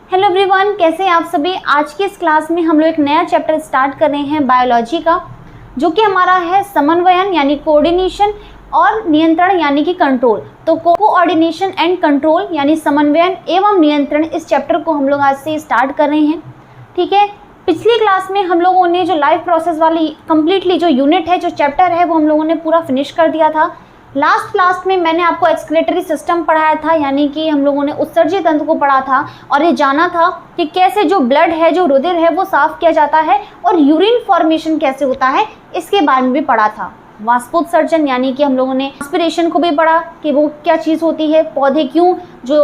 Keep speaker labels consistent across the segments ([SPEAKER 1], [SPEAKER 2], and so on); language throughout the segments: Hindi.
[SPEAKER 1] हेलो एवरीवन, कैसे हैं आप सभी। आज की इस क्लास में हम लोग एक नया चैप्टर स्टार्ट कर रहे हैं बायोलॉजी का, जो कि हमारा है समन्वयन यानी कोऑर्डिनेशन और नियंत्रण यानी कि कंट्रोल। तो कोऑर्डिनेशन एंड कंट्रोल यानी समन्वयन एवं नियंत्रण, इस चैप्टर को हम लोग आज से स्टार्ट कर रहे हैं। ठीक है, पिछली क्लास में हम लोगों ने जो लाइफ प्रोसेस वाली कंप्लीटली जो यूनिट है, जो चैप्टर है, वो हम लोगों ने पूरा फिनिश कर दिया था। लास्ट क्लास में मैंने आपको एक्सक्रीटरी सिस्टम पढ़ाया था, यानी कि हम लोगों ने उत्सर्जी तंत्र को पढ़ा था और ये जाना था कि कैसे जो ब्लड है, जो रुधिर है, वो साफ किया जाता है और यूरिन फॉर्मेशन कैसे होता है, इसके बारे में भी पढ़ा था। वाष्पोत्सर्जन यानी कि हम लोगों ने एस्पिरेशन को भी पढ़ा कि वो क्या चीज़ होती है, पौधे क्यों जो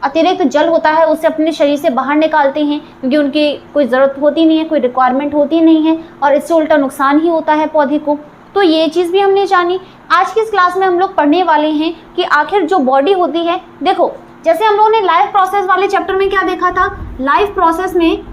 [SPEAKER 1] अतिरिक्त जल होता है उसे अपने शरीर से बाहर निकालते हैं, क्योंकि उनकी कोई ज़रूरत होती नहीं है, कोई रिक्वायरमेंट होती नहीं है और इससे उल्टा नुकसान ही होता है पौधे को। तो ये चीज़ भी हमने जानी। आज की इस क्लास में हम लोग पढ़ने वाले हैं कि आखिर जो बॉडी होती है, देखो जैसे हम लोगों ने लाइफ प्रोसेस वाले चैप्टर में क्या देखा था, लाइफ प्रोसेस में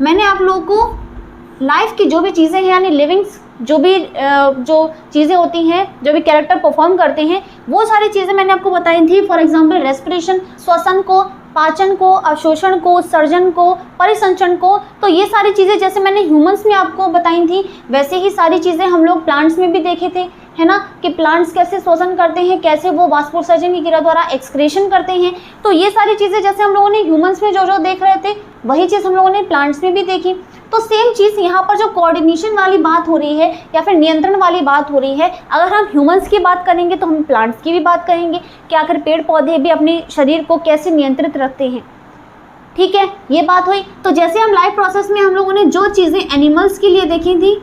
[SPEAKER 1] मैंने आप लोगों को लाइफ की जो भी चीज़ें हैं यानी लिविंग्स जो भी जो चीज़ें होती हैं, जो भी कैरेक्टर परफॉर्म करते हैं, वो सारी चीज़ें मैंने आपको बताई थी। फॉर एग्जांपल रेस्पिरेशन, श्वसन को, पाचन को, अवशोषण को, सर्जन को, परिसंचरण को। तो ये सारी चीज़ें जैसे मैंने ह्यूमंस में आपको बताई थी, वैसे ही सारी चीज़ें हम लोग प्लांट्स में भी देखे थे, है ना, कि प्लांट्स कैसे श्वसन करते हैं, कैसे वो वाष्पोत्सर्जन की क्रिया द्वारा एक्सक्रीशन करते हैं। तो ये सारी चीज़ें जैसे हम लोगों ने ह्यूमंस में जो जो देख रहे थे, वही चीज़ हम लोगों ने प्लांट्स में भी देखी। तो सेम चीज़ यहाँ पर जो कोऑर्डिनेशन वाली बात हो रही है या फिर नियंत्रण वाली बात हो रही है, अगर हम ह्यूमंस की बात करेंगे तो हम प्लांट्स की भी बात करेंगे कि आखिर पेड़ पौधे भी अपने शरीर को कैसे नियंत्रित रखते हैं। ठीक है, ये बात हुई। तो जैसे हम लाइफ प्रोसेस में हम लोगों ने जो चीज़ें एनिमल्स के लिए देखी थी,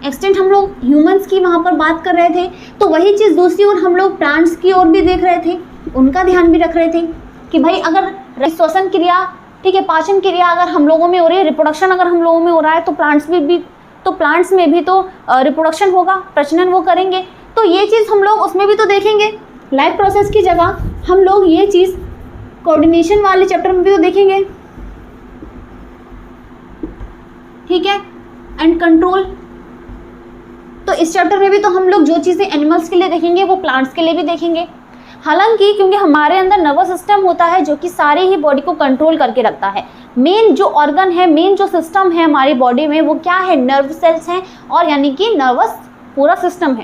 [SPEAKER 1] एक्सटेंट हम लोग ह्यूमंस की वहाँ पर बात कर रहे थे, तो वही चीज़ दूसरी ओर हम लोग प्लांट्स की ओर भी देख रहे थे, उनका ध्यान भी रख रहे थे कि भाई अगर श्वसन क्रिया, ठीक है, पाचन क्रिया अगर हम लोगों में हो रही है, रिप्रोडक्शन अगर हम लोगों में हो रहा है, तो प्लांट्स में भी तो रिप्रोडक्शन होगा, प्रजनन वो करेंगे। तो ये चीज़ हम लोग उसमें भी तो देखेंगे। लाइफ प्रोसेस की जगह हम लोग ये चीज़ कोऑर्डिनेशन वाले चैप्टर में भी तो देखेंगे। ठीक है, एंड कंट्रोल, तो इस चैप्टर में भी तो हम लोग जो चीज़ें एनिमल्स के लिए देखेंगे वो प्लांट्स के लिए भी देखेंगे। हालांकि क्योंकि हमारे अंदर नर्वस सिस्टम होता है जो कि सारे ही बॉडी को कंट्रोल करके रखता है। मेन जो ऑर्गन है, मेन जो सिस्टम है हमारी बॉडी में, वो क्या है, नर्व सेल्स हैं और यानी कि नर्वस पूरा सिस्टम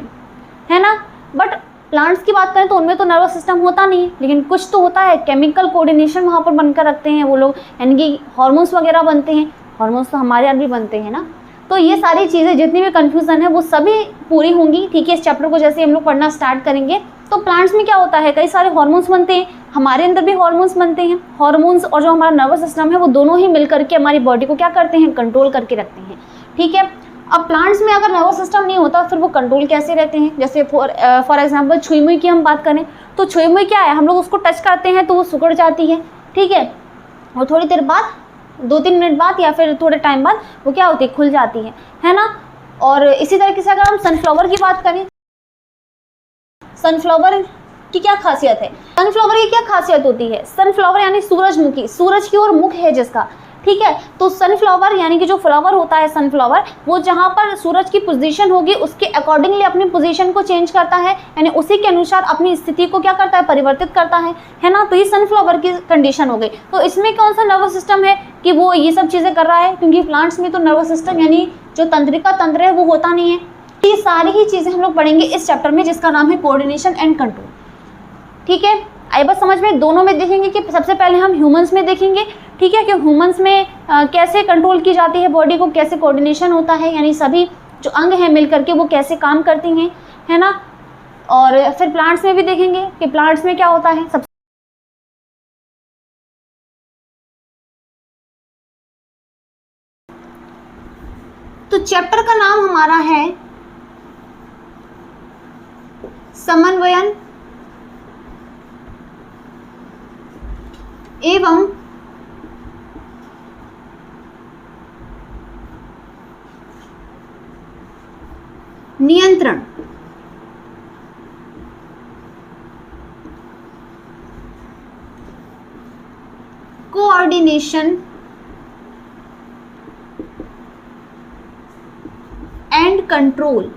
[SPEAKER 1] है ना। बट प्लांट्स की बात करें तो उनमें तो नर्वस सिस्टम होता नहीं है, लेकिन कुछ तो होता है, केमिकल कोऑर्डिनेशन वहाँ पर बनकर रखते हैं वो लोग, यानी कि हॉर्मोन्स वगैरह बनते हैं। हॉर्मोन्स तो हमारे अंदर भी बनते हैं ना। तो ये सारी चीज़ें जितनी भी कन्फ्यूज़न है वो सभी पूरी होंगी। ठीक है, इस चैप्टर को जैसे हम लोग पढ़ना स्टार्ट करेंगे तो प्लांट्स में क्या होता है, कई सारे हार्मोन्स बनते हैं, हमारे अंदर भी हार्मोन्स बनते हैं। हार्मोन्स और जो हमारा नर्वस सिस्टम है वो दोनों ही मिल करके हमारी बॉडी को क्या करते हैं, कंट्रोल करके रखते हैं। ठीक है, अब प्लांट्स में अगर नर्वस सिस्टम नहीं होता फिर वो कंट्रोल कैसे रहते हैं। जैसे फॉर एग्जाम्पल छुई मुई की हम बात करें तो छुई मुई क्या है, हम लोग उसको टच करते हैं तो वो सिकुड़ जाती है। ठीक है, और थोड़ी देर बाद, 2-3 मिनट बाद या फिर थोड़े टाइम बाद वो क्या होती है, खुल जाती है ना। और इसी तरीके से अगर हम सनफ्लावर की बात करें, सनफ्लावर की क्या खासियत है, सनफ्लावर की क्या खासियत होती है, सनफ्लावर यानी सूरजमुखी, सूरज की ओर मुख है जिसका। ठीक है, तो सनफ्लावर यानी कि जो फ्लावर होता है सनफ्लावर, वो जहाँ पर सूरज की पोजीशन होगी उसके अकॉर्डिंगली अपनी पोजीशन को चेंज करता है, यानी उसी के अनुसार अपनी स्थिति को क्या करता है, परिवर्तित करता है ना। तो ये सनफ्लावर की कंडीशन हो गई। तो इसमें कौन सा नर्वस सिस्टम है कि वो ये सब चीज़ें कर रहा है, क्योंकि प्लांट्स में तो नर्वस सिस्टम यानी जो तंत्रिका तंत्र है वो होता नहीं है। ये सारी ही चीज़ें हम लोग पढ़ेंगे इस चैप्टर में, जिसका नाम है कोऑर्डिनेशन एंड कंट्रोल। ठीक है, आई बस समझ में, दोनों में देखेंगे कि सबसे पहले हम ह्यूमंस में देखेंगे। ठीक है, कि ह्यूमंस में कैसे कंट्रोल की जाती है बॉडी को, कैसे कोऑर्डिनेशन होता है, यानी सभी जो अंग हैं मिल करके वो कैसे काम करती हैं, है ना। और फिर प्लांट्स में भी देखेंगे कि प्लांट्स में क्या होता है। तो चैप्टर का नाम हमारा है समन्वयन एवं नियंत्रण। Coordination and control.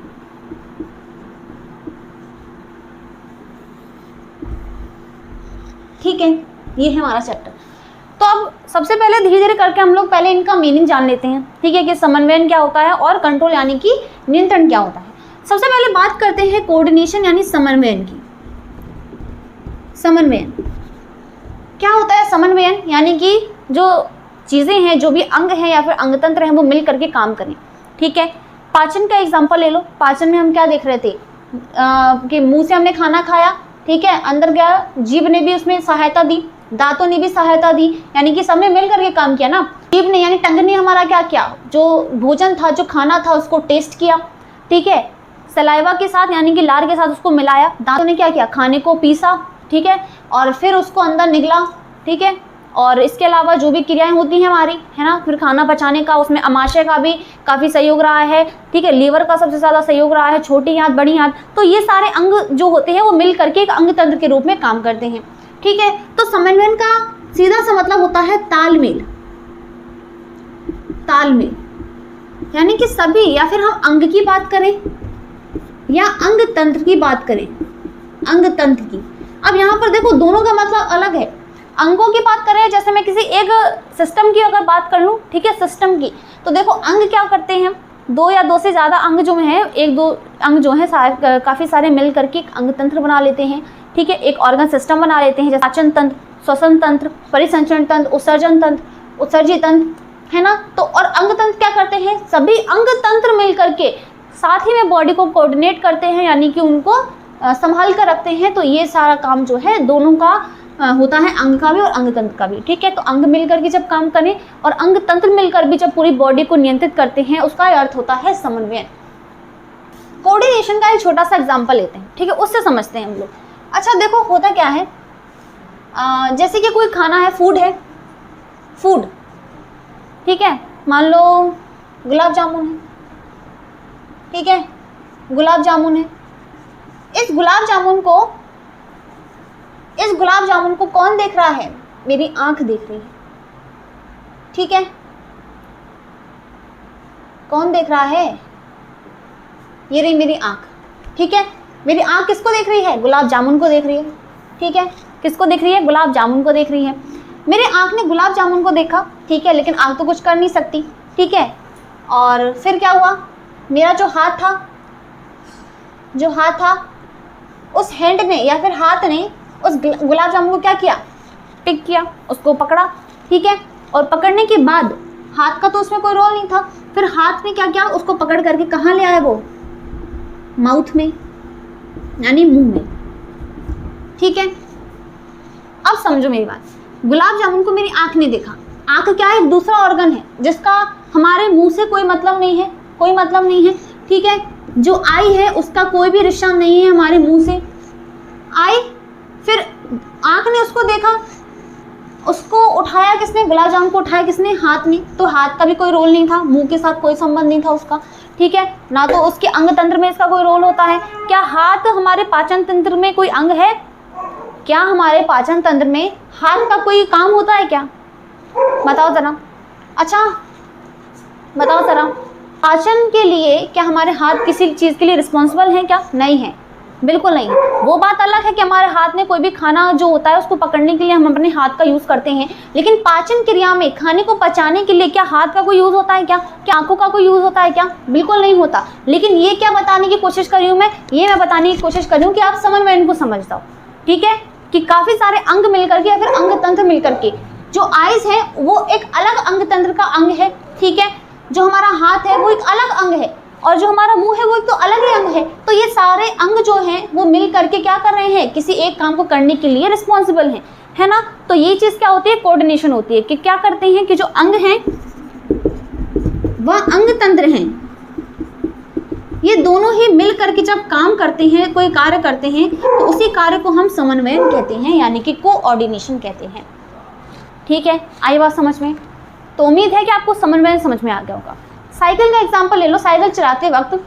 [SPEAKER 1] ठीक है, ये है हमारा चैप्टर। तो अब सबसे पहले धीरे धीरे करके हम लोग पहले इनका मीनिंग जान लेते हैं, ठीक है, कि समन्वयन क्या होता है और कंट्रोल यानी कि नियंत्रण क्या होता है। सबसे पहले बात करते हैं कोऑर्डिनेशन यानी समन्वयन की। समन्वयन क्या होता है? समन्वयन यानी कि जो चीज़ें हैं, जो भी अंग हैं या फिर अंगतंत्र हैं, वो मिल करके काम करें, ठीक है। पाचन का एग्जाम्पल ले लो। पाचन में हम क्या देख रहे थे कि मुंह से हमने खाना खाया, ठीक है, अंदर गया, जीभ ने भी उसमें सहायता दी, दांतों ने भी सहायता दी, यानी कि सबने मिल करके काम किया ना। जीभ ने यानी टंग ने हमारा क्या किया, जो भोजन था, जो खाना था, उसको टेस्ट किया, ठीक है, सलाइवा के साथ यानी कि लार के साथ उसको मिलाया। दांतों ने क्या किया, खाने को पीसा, ठीक है, और फिर उसको अंदर निगला, ठीक है। और इसके अलावा जो भी क्रियाएं होती हैं हमारी, है ना, फिर खाना पचाने का, उसमें अमाशय का भी काफ़ी सहयोग रहा है, ठीक है, लीवर का सबसे ज़्यादा सहयोग रहा है, छोटी हाथ, बड़ी हाथ। तो ये सारे अंग जो होते हैं वो मिल करके एक अंग तंत्र के रूप में काम करते हैं, ठीक है। तो समन्वयन का सीधा सा मतलब होता है तालमेल। तालमेल यानी कि सभी, या फिर हम अंग की बात करें या अंग तंत्र की बात करें, अंग तंत्र की। अब यहाँ पर देखो दोनों का मतलब अलग है। अंगों की बात करें, जैसे मैं किसी एक सिस्टम की अगर बात कर लूँ, ठीक है, सिस्टम की, तो देखो अंग क्या करते हैं, दो या दो से ज़्यादा अंग जो हैं, एक दो अंग जो हैं काफ़ी सारे मिल करके एक अंग तंत्र बना लेते हैं, ठीक है, एक ऑर्गन सिस्टम बना लेते हैं, जैसे पाचन तंत्र, श्वसन तंत्र, परिसंचरण तंत्र, उत्सर्जन तंत्र, उत्सर्जी तंत्र, है ना। तो और अंग तंत्र क्या करते हैं, सभी अंग तंत्र मिल करके साथ ही में बॉडी को कोऑर्डिनेट करते हैं, यानी कि उनको संभाल कर रखते हैं। तो ये सारा काम जो है दोनों का होता है, अंग का भी और अंग तंत्र का भी, ठीक है। तो अंग मिलकर के जब काम करें और अंग तंत्र मिलकर भी जब पूरी बॉडी को नियंत्रित करते हैं, उसका अर्थ होता है समन्वयन। कोऑर्डिनेशन का एक छोटा सा एग्जांपल लेते हैं, ठीक है, उससे समझते हैं हम लोग। अच्छा देखो होता क्या है, जैसे कि कोई खाना है, फूड है, फूड, ठीक है, मान लो गुलाब जामुन है, ठीक है, गुलाब जामुन है। इस गुलाब जामुन को कौन देख रहा है? मेरी आंख देख रही है, ठीक है। कौन देख रहा है? ये रही मेरी आंख, ठीक है। मेरी आंख किसको देख रही है? गुलाब जामुन को देख रही है, ठीक है। किसको देख रही है? गुलाब जामुन को देख रही है। मेरे आंख ने गुलाब जामुन को देखा, ठीक है, लेकिन आंख तो कुछ कर नहीं सकती, ठीक है। और फिर क्या हुआ, मेरा जो हाथ था, उस हैंड ने या फिर हाथ ने उस गुलाब जामुन को क्या किया? पिक किया, उसको पकड़ा, ठीक है। और पकड़ने के बाद हाथ का तो उसमें कोई रोल नहीं था, फिर हाथ ने क्या किया? उसको पकड़ करके कहाँ ले आया? वो माउथ में, यानी मुंह में, ठीक है। अब समझो मेरी बात, गुलाब जामुन को मेरी आंख ने देखा। आंख क्या है? एक दूसरा ऑर्गन है जिसका हमारे मुंह से कोई मतलब नहीं है, कोई मतलब नहीं है, ठीक है। जो आई है उसका कोई भी रिश्ता नहीं है हमारे मुंह से। आई, फिर आंख ने उसको देखा, उसको उठाया किसने? गुलाब जामुन को उठाया किसने? हाथ ने। तो हाथ का भी कोई रोल नहीं था, मुंह के साथ कोई संबंध नहीं था उसका, ठीक है ना। तो उसके अंग तंत्र में इसका कोई रोल होता है क्या? हाथ हमारे पाचन तंत्र में कोई अंग है क्या? हमारे पाचन तंत्र में हाथ का कोई काम होता है क्या? बताओ जरा। अच्छा बताओ जरा, पाचन के लिए क्या हमारे हाथ किसी चीज़ के लिए रिस्पॉन्सिबल हैं क्या? नहीं है, बिल्कुल नहीं। वो बात अलग है कि हमारे हाथ में कोई भी खाना जो होता है उसको पकड़ने के लिए हम अपने हाथ का यूज़ करते हैं, लेकिन पाचन क्रिया में खाने को पचाने के लिए क्या हाथ का कोई यूज़ होता है क्या? क्या आंखों का कोई यूज़ होता है क्या? बिल्कुल नहीं होता। लेकिन ये क्या बताने की कोशिश कर रही हूँ मैं बताने की कोशिश कर रही हूँ कि आप समन्वयन को समझ जाओ, ठीक है, कि काफ़ी सारे अंग मिल करके या फिर अंग तंत्र मिल करके, जो आइज है वो एक अलग अंग तंत्र का अंग है, ठीक है। जो हमारा हाथ है वो एक अलग अंग है, और जो हमारा मुंह है वो एक तो अलग ही अंग है। तो ये सारे अंग जो हैं वो मिल करके क्या कर रहे हैं? किसी एक काम को करने के लिए रिस्पॉन्सिबल हैं, है ना। तो ये चीज़ क्या होती है? कोऑर्डिनेशन होती है कि क्या करते हैं कि जो अंग हैं वह अंग तंत्र हैं, ये दोनों ही मिल करके जब काम करते हैं, कोई कार्य करते हैं, तो उसी कार्य को हम समन्वयन कहते हैं, यानी कि कोऑर्डिनेशन कहते हैं, ठीक है। आई बात समझ में? तो उम्मीद है कि आपको समन्वयन समझ में आ गया होगा। साइकिल का एग्जांपल ले लो। साइकिल चलाते वक्त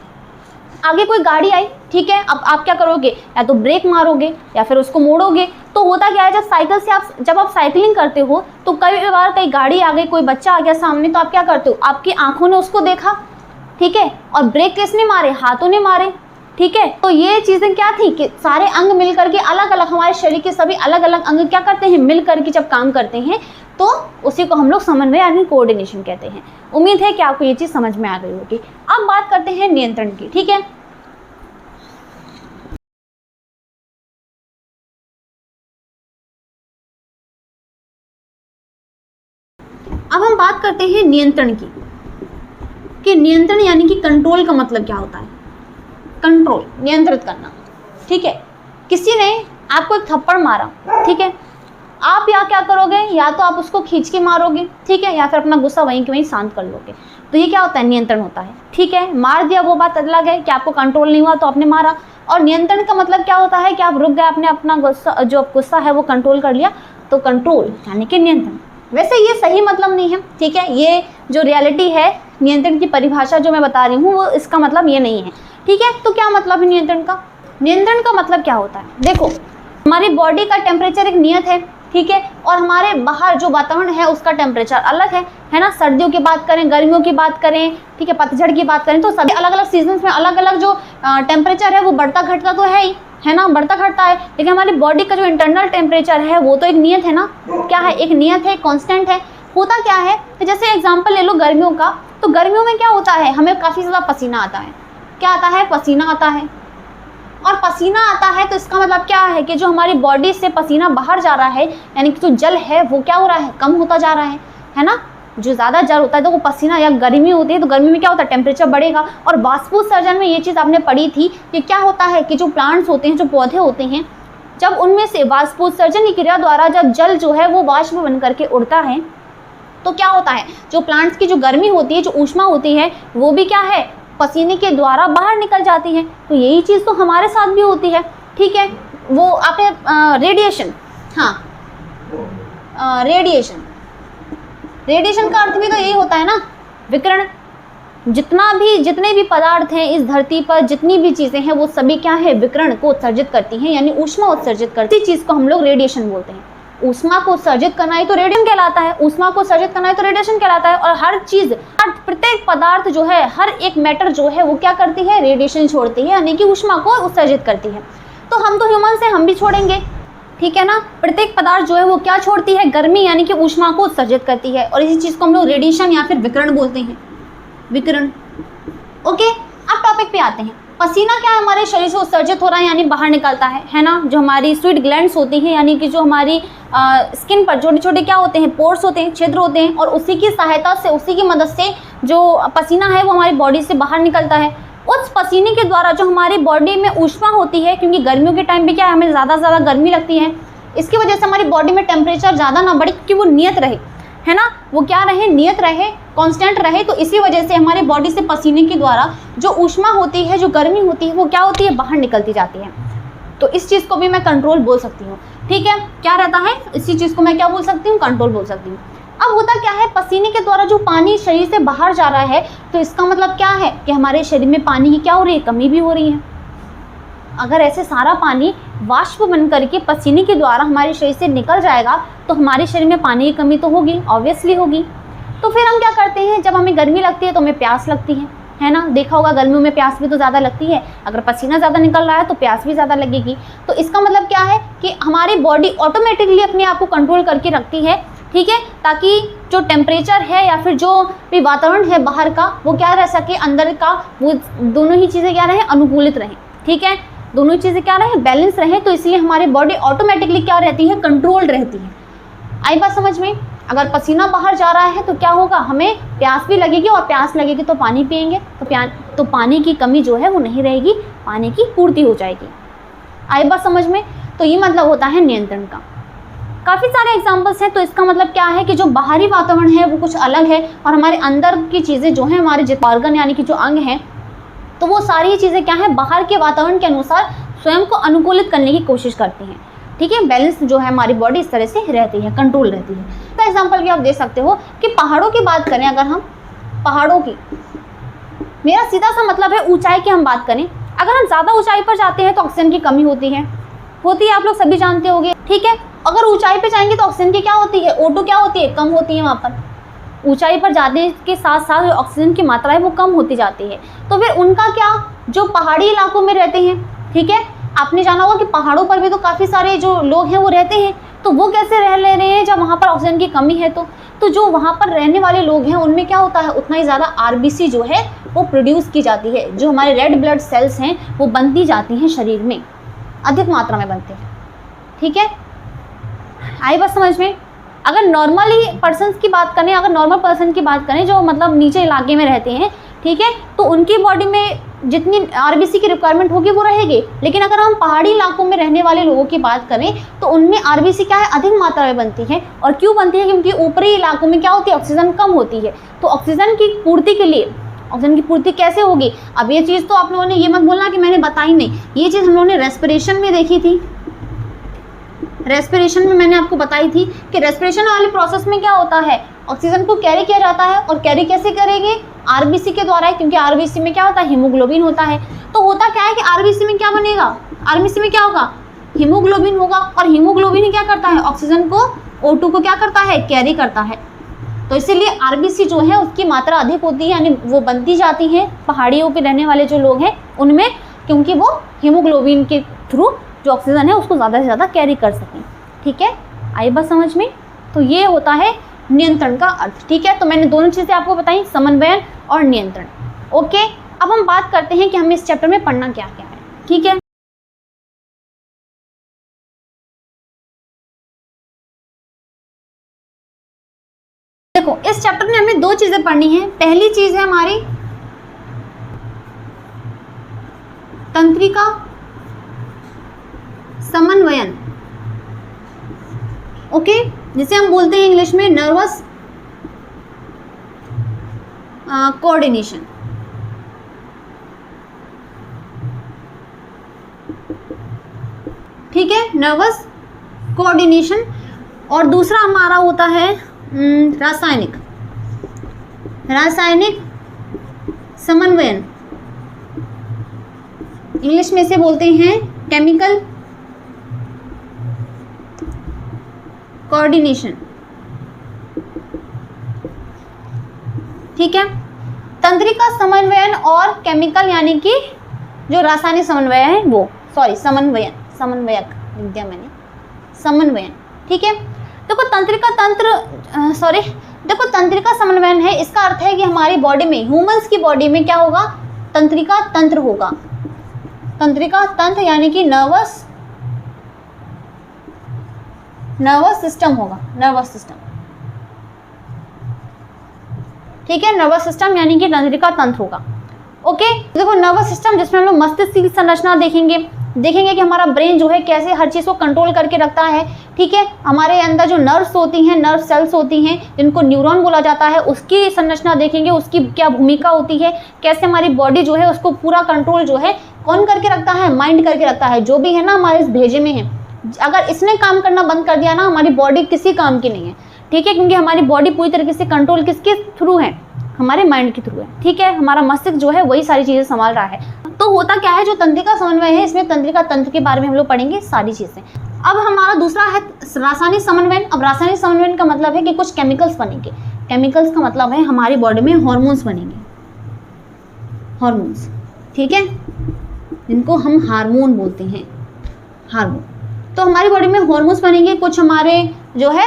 [SPEAKER 1] आगे कोई गाड़ी आई, ठीक है, अब आप क्या करोगे? या तो ब्रेक मारोगे या फिर उसको मोड़ोगे। तो होता क्या है, जब साइकिल से जब आप साइकिलिंग करते हो तो कई बार कई गाड़ी आ गई, कोई बच्चा आ गया सामने, तो आप क्या करते हो? आपकी आंखों ने उसको देखा, ठीक है, और ब्रेक किसने मारे? हाथों ने मारे, ठीक है। तो ये चीजें क्या थी कि सारे अंग मिलकर के अलग अलग, हमारे शरीर के सभी अलग अलग अंग क्या करते हैं, मिलकर के जब काम करते हैं तो उसी को हम लोग समन्वय यानी कोऑर्डिनेशन कहते हैं। उम्मीद है कि आपको ये चीज समझ में आ गई होगी। अब बात करते हैं नियंत्रण की, ठीक है। अब हम बात करते हैं नियंत्रण की, कि नियंत्रण यानी कि कंट्रोल का मतलब क्या होता है। कंट्रोल, नियंत्रित करना, ठीक है। किसी ने आपको एक थप्पड़ मारा, ठीक है, आप या क्या करोगे, या तो आप उसको खींच के मारोगे, ठीक है, या फिर अपना गुस्सा वहीं के वहीं शांत कर लोगे। तो ये क्या होता है, नियंत्रण होता है, ठीक है। मार दिया वो बात अलग है कि आपको कंट्रोल नहीं हुआ तो आपने मारा, और नियंत्रण का मतलब क्या होता है कि आप रुक गए, आपने अपना गुस्सा, जो गुस्सा है वो कंट्रोल कर लिया, तो कंट्रोल यानी कि नियंत्रण। वैसे ये सही मतलब नहीं है, ठीक है, ये जो रियलिटी है नियंत्रण की परिभाषा जो मैं बता रही हूँ वो इसका मतलब ये नहीं है, ठीक है। तो क्या मतलब है नियंत्रण का, नियंत्रण का मतलब क्या होता है, देखो हमारी बॉडी का टेम्परेचर एक नियत है, ठीक है, और हमारे बाहर जो वातावरण है उसका टेम्परेचर अलग है ना। सर्दियों की बात करें, गर्मियों की बात करें, ठीक है, पतझड़ की बात करें, तो सभी अलग अलग सीजन्स में अलग अलग जो टेम्परेचर है वो बढ़ता घटता तो है ना, बढ़ता घटता है। लेकिन हमारी बॉडी का जो इंटरनल टेम्परेचर है वो तो एक नियत है ना, क्या है, एक नियत है, कांस्टेंट है। होता क्या है कि जैसे एग्जांपल ले लो गर्मियों का, तो गर्मियों में क्या होता है, हमें काफ़ी ज़्यादा पसीना आता है। क्या आता है, पसीना आता है, और पसीना आता है तो इसका मतलब क्या है कि जो हमारी बॉडी से पसीना बाहर जा रहा है, यानी कि जो जल है वो क्या हो रहा है, कम होता जा रहा है ना। जो ज़्यादा जल होता है तो वो पसीना, या गर्मी होती है तो गर्मी में क्या होता है, टेम्परेचर बढ़ेगा। और वाष्पोत्सर्जन में ये चीज़ आपने पढ़ी थी कि क्या होता है कि जो प्लांट्स होते हैं, जो पौधे होते हैं, जब उनमें से वाष्पोत्सर्जन की क्रिया द्वारा जब जल जो है वो वाष्प बन करके उड़ता है, तो क्या होता है, जो प्लांट्स की जो गर्मी होती है, जो ऊष्मा होती है, वो भी क्या है, पसीने के द्वारा बाहर निकल जाती है। तो यही चीज़ तो हमारे साथ भी होती है, ठीक है। वो आपने रेडिएशन, हाँ, रेडिएशन का अर्थ भी तो यही होता है ना, विकिरण। जितने भी पदार्थ हैं इस धरती पर, जितनी भी चीज़ें हैं वो सभी क्या है, विकिरण को उत्सर्जित करती हैं, यानी ऊष्मा उत्सर्जित करती है। चीज़ को हम लोग रेडिएशन बोलते हैं। ऊष्मा को उत्सर्जित करना ही तो रेडिएशन कहलाता है, ऊष्मा को उत्सर्जित करना ही तो रेडिएशन कहलाता है। और हर चीज़, प्रत्येक पदार्थ जो है, हर एक मैटर जो है वो क्या करती है, रेडिएशन छोड़ती है, यानी कि ऊष्मा को उत्सर्जित करती है। तो हम तो ह्यूमन से, हम भी छोड़ेंगे, ठीक है ना। प्रत्येक पदार्थ जो है वो क्या छोड़ती है, गर्मी, यानी कि ऊष्मा को उत्सर्जित करती है, और इसी चीज़ को हम लोग रेडिएशन या फिर विकिरण बोलते हैं, विकिरण। ओके, अब टॉपिक पे आते हैं। पसीना क्या है, हमारे शरीर से उत्सर्जित हो रहा है, यानी बाहर निकलता है ना। जो हमारी स्वीट ग्लैंड्स होती हैं, यानी कि जो हमारी स्किन पर छोटे छोटे क्या होते हैं, पोर्स होते हैं, छिद्र होते हैं, और उसी की सहायता से, उसी की मदद से जो पसीना है वो हमारी बॉडी से बाहर निकलता है। उस पसीने के द्वारा जो हमारी बॉडी में ऊष्मा होती है, क्योंकि गर्मियों के टाइम पे क्या है, हमें ज़्यादा से ज़्यादा गर्मी लगती है, इसकी वजह से हमारी बॉडी में टेम्परेचर ज़्यादा ना बढ़े, क्योंकि वो नियत रहे, है ना, वो क्या रहे, नियत रहे, कांस्टेंट रहे। तो इसी वजह से हमारी बॉडी से पसीने के द्वारा जो ऊष्मा होती है, जो गर्मी होती है, वो क्या होती है, बाहर निकलती जाती है। तो इस चीज़ को भी मैं कंट्रोल बोल सकती हूँ, ठीक है। क्या रहता है, इसी चीज़ को मैं क्या बोल सकती हूँ, कंट्रोल बोल सकती हूँ। अब होता क्या है, पसीने के द्वारा जो पानी शरीर से बाहर जा रहा है, तो इसका मतलब क्या है कि हमारे शरीर में पानी की क्या हो रही है, कमी भी हो रही है। अगर ऐसे सारा पानी वाष्प बन करके पसीने के द्वारा हमारे शरीर से निकल जाएगा, तो हमारे शरीर में पानी की कमी तो होगी, ऑब्वियसली होगी। तो फिर हम क्या करते हैं, जब हमें गर्मी लगती है तो हमें प्यास लगती है ना। देखा होगा गर्मियों में प्यास भी तो ज़्यादा लगती है, अगर पसीना ज़्यादा निकल रहा है तो प्यास भी ज़्यादा लगेगी। तो इसका मतलब क्या है कि हमारी बॉडी ऑटोमेटिकली अपने आप को कंट्रोल करके रखती है, ठीक है, ताकि जो टेम्परेचर है या फिर जो भी वातावरण है बाहर का, वो क्या रह सके, अंदर का, वो दोनों ही चीज़ें क्या रहें, अनुकूलित रहें, ठीक है, दोनों चीज़ें क्या रहें, बैलेंस रहें। तो इसलिए हमारी बॉडी ऑटोमेटिकली क्या रहती है, कंट्रोल्ड रहती है। आई बात समझ में। अगर पसीना बाहर जा रहा है तो क्या होगा, हमें प्यास भी लगेगी, और प्यास लगेगी तो पानी पिएंगे, तो पानी की कमी जो है वो नहीं रहेगी, पानी की पूर्ति हो जाएगी। आई बात समझ में। तो ये मतलब होता है नियंत्रण का। काफ़ी सारे एग्जाम्पल्स हैं। तो इसका मतलब क्या है कि जो बाहरी वातावरण है वो कुछ अलग है, और हमारे अंदर की चीज़ें जो हैं, हमारे जितने ऑर्गन यानी कि जो अंग हैं, तो वो सारी चीज़ें क्या है, बाहर के वातावरण के अनुसार स्वयं को अनुकूलित करने की कोशिश करती हैं, ठीक है। बैलेंस जो है हमारी बॉडी इस तरह से रहती है, कंट्रोल रहती है। तो एग्जांपल भी आप दे सकते हो कि पहाड़ों की बात करें, अगर हम पहाड़ों की, मेरा सीधा सा मतलब है ऊंचाई की हम बात करें। अगर हम ज़्यादा ऊंचाई पर जाते हैं तो ऑक्सीजन की कमी होती है, आप लोग सभी जानते होंगे, ठीक है। अगर ऊंचाई पर जाएंगे तो ऑक्सीजन की क्या होती है, O2 क्या होती है, कम होती है। वहाँ पर ऊंचाई पर जाने के साथ साथ ऑक्सीजन की मात्रा है वो कम होती जाती है। तो फिर उनका क्या, जो पहाड़ी इलाकों में रहते हैं, ठीक है, आपने जाना होगा कि पहाड़ों पर भी तो काफ़ी सारे जो लोग हैं वो रहते हैं, तो वो कैसे रह ले रहे हैं जब वहाँ पर ऑक्सीजन की कमी है। तो जो वहाँ पर रहने वाले लोग हैं उनमें क्या होता है, उतना ही ज़्यादा आरबीसी जो है वो प्रोड्यूस की जाती है, जो हमारे रेड ब्लड सेल्स हैं वो बनती जाती हैं शरीर में, अधिक मात्रा में बनते हैं, ठीक है। आई बात समझ में। अगर नॉर्मली पर्सन्स की बात करें, अगर नॉर्मल पर्सन की बात करें जो मतलब नीचे इलाके में रहते हैं, ठीक है, तो उनकी बॉडी में जितनी आरबीसी की रिक्वायरमेंट होगी वो रहेगी। लेकिन अगर हम पहाड़ी इलाकों में रहने वाले लोगों की बात करें तो उनमें आरबीसी क्या है, अधिक मात्रा में बनती है। और क्यों बनती है, क्योंकि ऊपरी इलाकों में क्या होती है, ऑक्सीजन कम होती है। तो ऑक्सीजन की पूर्ति के लिए, ऑक्सीजन की पूर्ति कैसे होगी, अब ये चीज़ तो आप लोगों ने ये मत बोलना कि मैंने बताई नहीं, ये चीज़ हम लोगों ने रेस्पिरेशन में देखी थी। रेस्पिरेशन में मैंने आपको बताई थी कि रेस्पिरेशन वाले प्रोसेस में क्या होता है, ऑक्सीजन को कैरी किया जाता है, और कैरी कैसे करेंगे, आरबीसी के द्वारा है, क्योंकि आरबीसी में क्या होता है, हीमोग्लोबिन होता है। तो होता क्या है कि आरबीसी में क्या बनेगा, आरबीसी में क्या होगा, हीमोग्लोबिन होगा, और हीमोग्लोबिन ही क्या करता है, ऑक्सीजन को, O2 को क्या करता है, कैरी करता है। तो इसीलिए आरबीसी जो है उसकी मात्रा अधिक होती है, यानी वो बनती जाती है पहाड़ियों पे रहने वाले जो लोग हैं उनमें, क्योंकि वो हीमोग्लोबिन के थ्रू जो ऑक्सीजन है उसको ज़्यादा से ज़्यादा कैरी कर सकें, ठीक है। आई बात समझ में। तो ये होता है नियंत्रण का अर्थ, ठीक है। तो मैंने दोनों चीज़ें आपको बताई, समन्वयन और नियंत्रण। ओके, अब हम बात करते हैं कि हमें इस चैप्टर में पढ़ना क्या क्या है, ठीक है। देखो, इस चैप्टर में हमें दो चीजें पढ़नी है। पहली चीज है हमारी तंत्रिका समन्वयन, ओके, जिसे हम बोलते हैं इंग्लिश में नर्वस कोऑर्डिनेशन। ठीक है, नर्वस कोऑर्डिनेशन। और दूसरा हमारा होता है रासायनिक समन्वयन, इंग्लिश में इसे बोलते हैं केमिकल कोऑर्डिनेशन, ठीक है। तंत्रिका समन्वयन और केमिकल यानी कि जो रासायनिक समन्वय है वो, सॉरी समन्वयन, समन्वयक लिख दिया मैंने, समन्वयन, ठीक है। देखो तंत्रिका समन्वयन है, इसका अर्थ है कि हमारी बॉडी में, ह्यूमंस की बॉडी में क्या होगा, तंत्रिका तंत्र होगा। तंत्रिका तंत्र यानी कि नर्वस सिस्टम होगा, नर्वस सिस्टम, ठीक है। नर्वस सिस्टम यानी कि तंत्रिका तंत्र होगा, ओके। देखो नर्वस सिस्टम जिसमें हम लोग मस्तिष्क की संरचना देखेंगे कि हमारा ब्रेन जो है कैसे हर चीज़ को कंट्रोल करके रखता है, ठीक है। हमारे अंदर जो नर्व्स होती हैं, नर्व सेल्स होती हैं जिनको न्यूरॉन बोला जाता है, उसकी संरचना देखेंगे, उसकी क्या भूमिका होती है, कैसे हमारी बॉडी जो है उसको पूरा कंट्रोल जो है कौन करके रखता है, माइंड करके रखता है। जो भी है ना हमारे इस भेजे में है, अगर इसने काम करना बंद कर दिया ना, हमारी बॉडी किसी काम की नहीं है, ठीक है। क्योंकि हमारी बॉडी पूरी तरीके से कंट्रोल किसके थ्रू है, हमारे माइंड के थ्रू है, ठीक है। हमारा मस्तिष्क जो है वही सारी चीज़ें संभाल रहा है। तो होता क्या है, जो तंत्रिका समन्वय है इसमें तंत्रिका तंत्र के बारे में हम लोग पढ़ेंगे सारी चीज़ें। अब हमारा दूसरा है रासायनिक समन्वयन। अब रासायनिक समन्वयन का मतलब है कि कुछ केमिकल्स बनेंगे। केमिकल्स का मतलब है हमारी बॉडी में हार्मोन्स बनेंगे, हार्मोन्स, ठीक है, जिनको हम हार्मोन बोलते हैं, हार्मोन। तो हमारी बॉडी में हार्मोन्स बनेंगे, कुछ हमारे जो है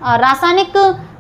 [SPEAKER 1] रासायनिक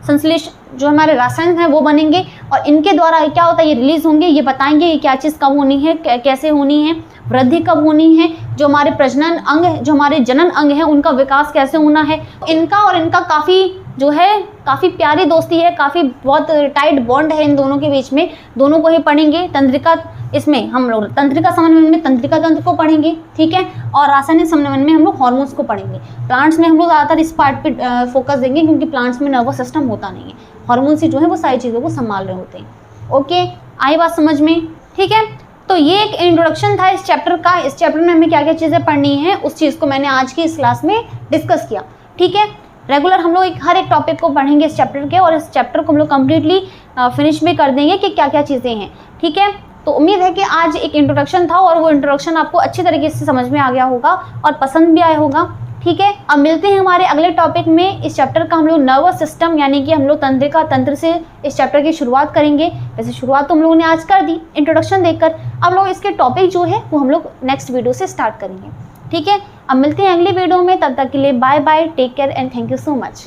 [SPEAKER 1] संश्लेषण, जो हमारे रासायन हैं वो बनेंगे, और इनके द्वारा क्या होता है, ये रिलीज होंगे, ये बताएंगे कि क्या चीज़ कब होनी है, कैसे होनी है, वृद्धि कब होनी है, जो हमारे प्रजनन अंग, जो हमारे जनन अंग है उनका विकास कैसे होना है। इनका और इनका काफ़ी जो है काफ़ी प्यारी दोस्ती है, काफ़ी बहुत टाइट बॉन्ड है इन दोनों के बीच में, दोनों को ही पढ़ेंगे। तंत्रिका, इसमें हम लोग तंत्रिका समन्वयन में तंत्रिका तंत्र को पढ़ेंगे, ठीक है, और रासायनिक समन्वयन में हम लोग हार्मोन्स को पढ़ेंगे। प्लांट्स में हम लोग ज़्यादातर इस पार्ट पे फोकस देंगे क्योंकि प्लांट्स में नर्वस सिस्टम होता नहीं है, हार्मोन्स ही जो है वो सारी चीज़ों को संभाल रहे होते हैं। ओके, आई बात समझ में, ठीक है। तो ये एक इंट्रोडक्शन था इस चैप्टर का। इस चैप्टर में हमें क्या क्या चीज़ें पढ़नी है उस चीज़ को मैंने आज की इस क्लास में डिस्कस किया, ठीक है। रेगुलर हम लोग हर एक टॉपिक को पढ़ेंगे इस चैप्टर के, और इस चैप्टर को हम लोग कम्प्लीटली फिनिश भी कर देंगे कि क्या क्या चीज़ें हैं, ठीक है। तो उम्मीद है कि आज एक इंट्रोडक्शन था और वो इंट्रोडक्शन आपको अच्छी तरीके से समझ में आ गया होगा और पसंद भी आया होगा, ठीक है, अब मिलते हैं हमारे अगले टॉपिक में। इस चैप्टर का हम लोग नर्वस सिस्टम यानी कि हम लोग तंत्र से इस चैप्टर की शुरुआत करेंगे। वैसे शुरुआत तो हम लोगों ने आज कर दी इंट्रोडक्शन देखकर, अब लोग इसके टॉपिक जो है वो हम लोग नेक्स्ट वीडियो से स्टार्ट करेंगे। ठीक है, अब मिलते हैं अगले वीडियो में, तब तक के लिए bye bye, take care and thank you so much.